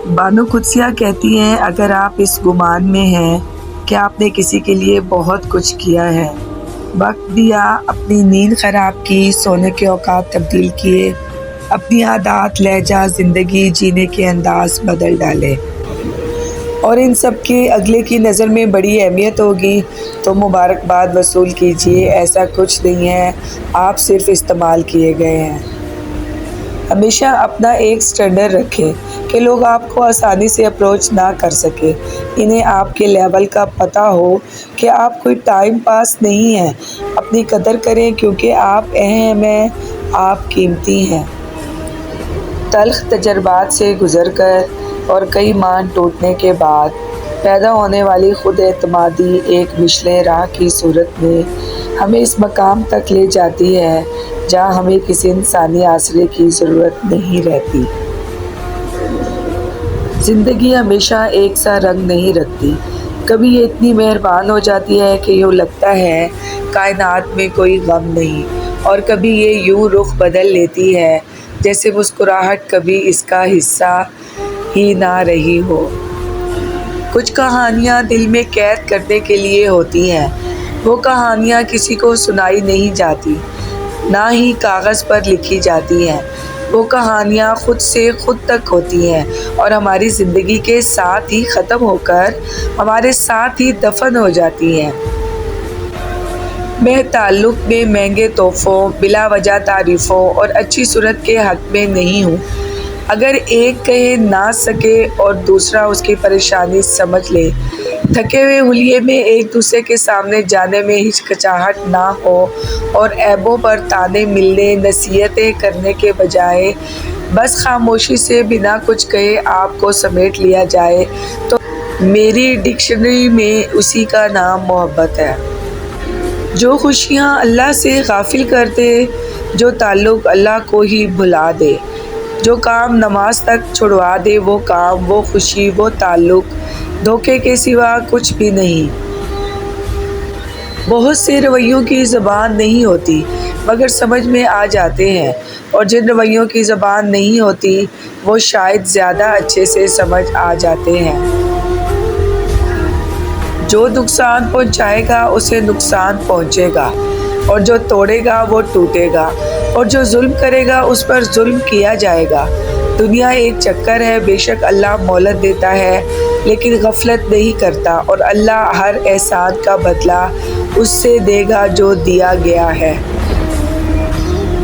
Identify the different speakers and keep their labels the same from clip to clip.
Speaker 1: بانو قدسیہ کہتی ہیں اگر آپ اس گمان میں ہیں کہ آپ نے کسی کے لیے بہت کچھ کیا ہے، وقت دیا، اپنی نیند خراب کی، سونے کے اوقات تبدیل کیے، اپنی عادات، لہجہ، زندگی جینے کے انداز بدل ڈالے اور ان سب کے اگلے کی نظر میں بڑی اہمیت ہوگی تو مبارکباد وصول کیجیے۔ ایسا کچھ نہیں ہے، آپ صرف استعمال کیے گئے ہیں۔ ہمیشہ اپنا ایک سٹینڈرڈ رکھیں کہ لوگ آپ کو آسانی سے اپروچ نہ کر سکیں۔ انہیں آپ کے لیول کا پتہ ہو کہ آپ کوئی ٹائم پاس نہیں ہیں۔ اپنی قدر کریں کیونکہ آپ اہم ہیں، آپ قیمتی ہیں۔ تلخ تجربات سے گزر کر اور کئی مان ٹوٹنے کے بعد پیدا ہونے والی خود اعتمادی ایک مشعل راہ کی صورت میں ہمیں اس مقام تک لے جاتی ہے جہاں ہمیں کسی انسانی آسرے کی ضرورت نہیں رہتی۔ زندگی ہمیشہ ایک سا رنگ نہیں رکھتی، کبھی یہ اتنی مہربان ہو جاتی ہے کہ یوں لگتا ہے کائنات میں کوئی غم نہیں، اور کبھی یہ یوں رخ بدل لیتی ہے جیسے مسکراہٹ کبھی اس کا حصہ ہی نہ رہی ہو۔ کچھ کہانیاں دل میں قید کرنے کے لیے ہوتی ہیں، وہ کہانیاں کسی کو سنائی نہیں جاتی، نہ ہی کاغذ پر لکھی جاتی ہیں۔ وہ کہانیاں خود سے خود تک ہوتی ہیں اور ہماری زندگی کے ساتھ ہی ختم ہو کر ہمارے ساتھ ہی دفن ہو جاتی ہیں۔ میں تعلق میں مہنگے تحفوں، بلا وجہ تعریفوں اور اچھی صورت کے حق میں نہیں ہوں۔ اگر ایک کہہ نہ سکے اور دوسرا اس کی پریشانی سمجھ لے، تھکے ہوئے حلیے میں ایک دوسرے کے سامنے جانے میں ہچکچاہٹ نہ ہو اور عیبوں پر طعنے ملنے، نصیحتیں کرنے کے بجائے بس خاموشی سے بنا کچھ کہے آپ کو سمیٹ لیا جائے تو میری ڈکشنری میں اسی کا نام محبت ہے۔ جو خوشیاں اللہ سے غافل کر دے، جو تعلق اللہ کو ہی بھلا دے، جو کام نماز تک چھڑوا دے، وہ کام، وہ خوشی، وہ تعلق دھوکے کے سوا کچھ بھی نہیں۔ بہت سے رویوں کی زبان نہیں ہوتی مگر سمجھ میں آ جاتے ہیں، اور جن رویوں کی زبان نہیں ہوتی وہ شاید زیادہ اچھے سے سمجھ آ جاتے ہیں۔ جو نقصان پہنچائے گا اسے نقصان پہنچے گا، اور جو توڑے گا وہ ٹوٹے گا، اور جو ظلم کرے گا اس پر ظلم کیا جائے گا۔ دنیا ایک چکر ہے، بے شک اللہ مہلت دیتا ہے لیکن غفلت نہیں کرتا، اور اللہ ہر احسان کا بدلہ اس سے دے گا جو دیا گیا ہے۔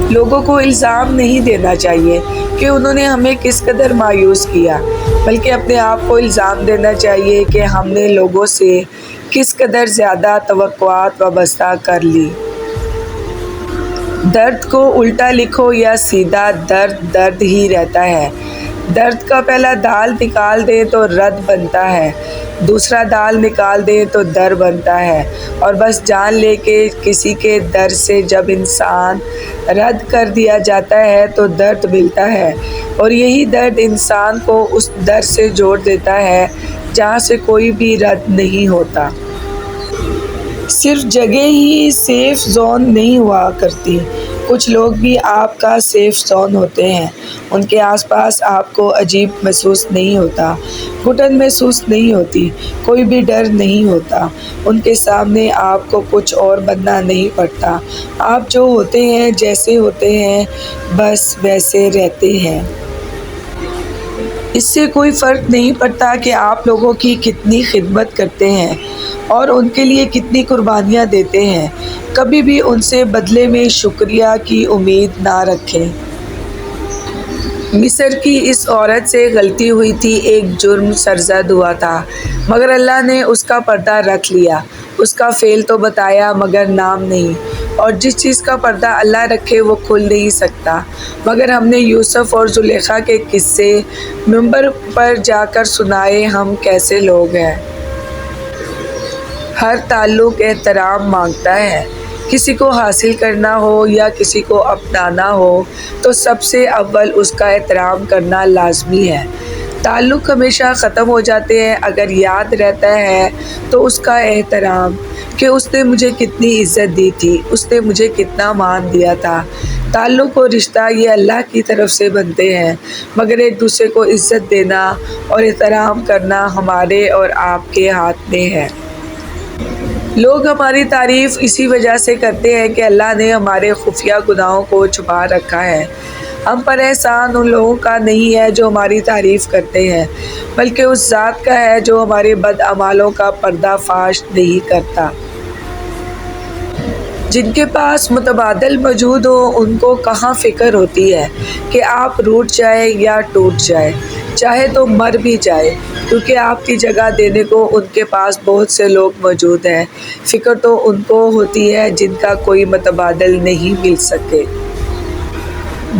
Speaker 1: لوگوں کو الزام نہیں دینا چاہیے کہ انہوں نے ہمیں کس قدر مایوس کیا، بلکہ اپنے آپ کو الزام دینا چاہیے کہ ہم نے لوگوں سے کس قدر زیادہ توقعات وابستہ کر لی۔ درد کو الٹا لکھو یا سیدھا، درد درد ہی رہتا ہے۔ درد کا پہلا دال نکال دیں تو رد بنتا ہے، دوسرا دال نکال دیں تو در بنتا ہے، اور بس جان لے کہ کسی کے در سے جب انسان رد کر دیا جاتا ہے تو درد ملتا ہے، اور یہی درد انسان کو اس در سے جوڑ دیتا ہے جہاں سے کوئی بھی رد نہیں ہوتا۔ صرف جگہ ہی سیف زون نہیں ہوا کرتی، کچھ لوگ بھی آپ کا سیف زون ہوتے ہیں۔ ان کے آس پاس آپ کو عجیب محسوس نہیں ہوتا، گھٹن محسوس نہیں ہوتی، کوئی بھی ڈر نہیں ہوتا۔ ان کے سامنے آپ کو کچھ اور بننا نہیں پڑتا، آپ جو ہوتے ہیں، جیسے ہوتے ہیں، بس ویسے رہتے ہیں۔ اس سے کوئی فرق نہیں پڑتا کہ آپ لوگوں کی کتنی خدمت کرتے ہیں اور ان کے لیے کتنی قربانیاں دیتے ہیں، کبھی بھی ان سے بدلے میں شکریہ کی امید نہ رکھیں۔ مصر کی اس عورت سے غلطی ہوئی تھی، ایک جرم سرزد ہوا تھا، مگر اللہ نے اس کا پردہ رکھ لیا، اس کا فعل تو بتایا مگر نام نہیں، اور جس چیز کا پردہ اللہ رکھے وہ کھل نہیں سکتا۔ مگر ہم نے یوسف اور زلیخا کے قصے منبر پر جا کر سنائے، ہم کیسے لوگ ہیں۔ ہر تعلق احترام مانگتا ہے، کسی کو حاصل کرنا ہو یا کسی کو اپنانا ہو تو سب سے اول اس کا احترام کرنا لازمی ہے۔ تعلق ہمیشہ ختم ہو جاتے ہیں، اگر یاد رہتا ہے تو اس کا احترام کہ اس نے مجھے کتنی عزت دی تھی، اس نے مجھے کتنا مان دیا تھا۔ تعلق اور رشتہ یہ اللہ کی طرف سے بنتے ہیں، مگر ایک دوسرے کو عزت دینا اور احترام کرنا ہمارے اور آپ کے ہاتھ میں ہے۔ لوگ ہماری تعریف اسی وجہ سے کرتے ہیں کہ اللہ نے ہمارے خفیہ گناہوں کو چھپا رکھا ہے۔ ہم پر احسان ان لوگوں کا نہیں ہے جو ہماری تعریف کرتے ہیں، بلکہ اس ذات کا ہے جو ہمارے بد اعمالوں کا پردہ فاش نہیں کرتا۔ جن کے پاس متبادل موجود ہو ان کو کہاں فکر ہوتی ہے کہ آپ روٹ جائے یا ٹوٹ جائے، چاہے تو مر بھی جائے، کیونکہ آپ کی جگہ دینے کو ان کے پاس بہت سے لوگ موجود ہیں۔ فکر تو ان کو ہوتی ہے جن کا کوئی متبادل نہیں مل سکے۔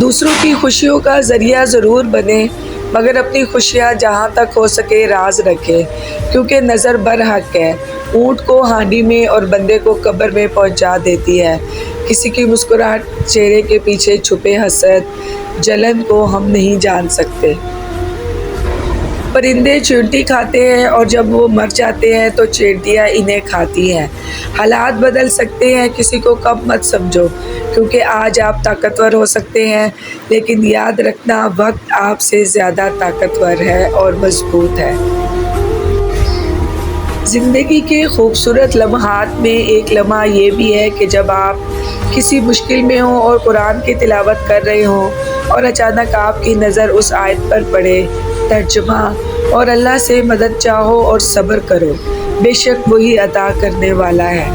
Speaker 1: دوسروں کی خوشیوں کا ذریعہ ضرور بنے، مگر اپنی خوشیاں جہاں تک ہو سکے راز رکھے، کیونکہ نظر برحق ہے، اونٹ کو ہانڈی میں اور بندے کو قبر میں پہنچا دیتی ہے۔ کسی کی مسکراہٹ چہرے کے پیچھے چھپے حسد، جلن کو ہم نہیں جان سکتے۔ پرندے چیونٹی کھاتے ہیں اور جب وہ مر جاتے ہیں تو چیونٹیاں انہیں کھاتی ہیں۔ حالات بدل سکتے ہیں، کسی کو کم مت سمجھو، کیونکہ آج آپ طاقتور ہو سکتے ہیں، لیکن یاد رکھنا وقت آپ سے زیادہ طاقتور ہے اور مضبوط ہے۔ زندگی کے خوبصورت لمحات میں ایک لمحہ یہ بھی ہے کہ جب آپ کسی مشکل میں ہوں اور قرآن کی تلاوت کر رہے ہوں اور اچانک آپ کی نظر اس آیت پر پڑے، ترجمہ، اور اللہ سے مدد چاہو اور صبر کرو، بے شک وہی عطا کرنے والا ہے۔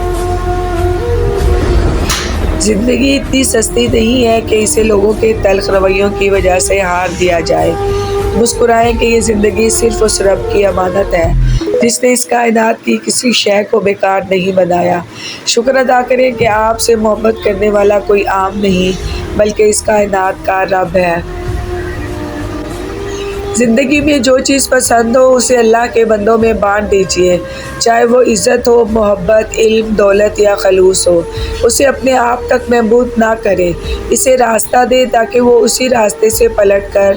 Speaker 1: زندگی اتنی سستی نہیں ہے کہ اسے لوگوں کے تلخ رویوں کی وجہ سے ہار دیا جائے۔ مسکرائیں کہ یہ زندگی صرف اس رب کی امانت ہے جس نے اس کائنات کی کسی شے کو بیکار نہیں بنایا۔ شکر ادا کریں کہ آپ سے محبت کرنے والا کوئی عام نہیں بلکہ اس کائنات کا رب ہے۔ زندگی میں جو چیز پسند ہو اسے اللہ کے بندوں میں بانٹ دیجیے، چاہے وہ عزت ہو، محبت، علم، دولت یا خلوص ہو۔ اسے اپنے آپ تک محدود نہ کریں، اسے راستہ دیں تاکہ وہ اسی راستے سے پلٹ کر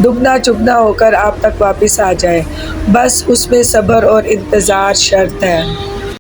Speaker 1: دگنا چگنا ہو کر آپ تک واپس آ جائے۔ بس اس میں صبر اور انتظار شرط ہے۔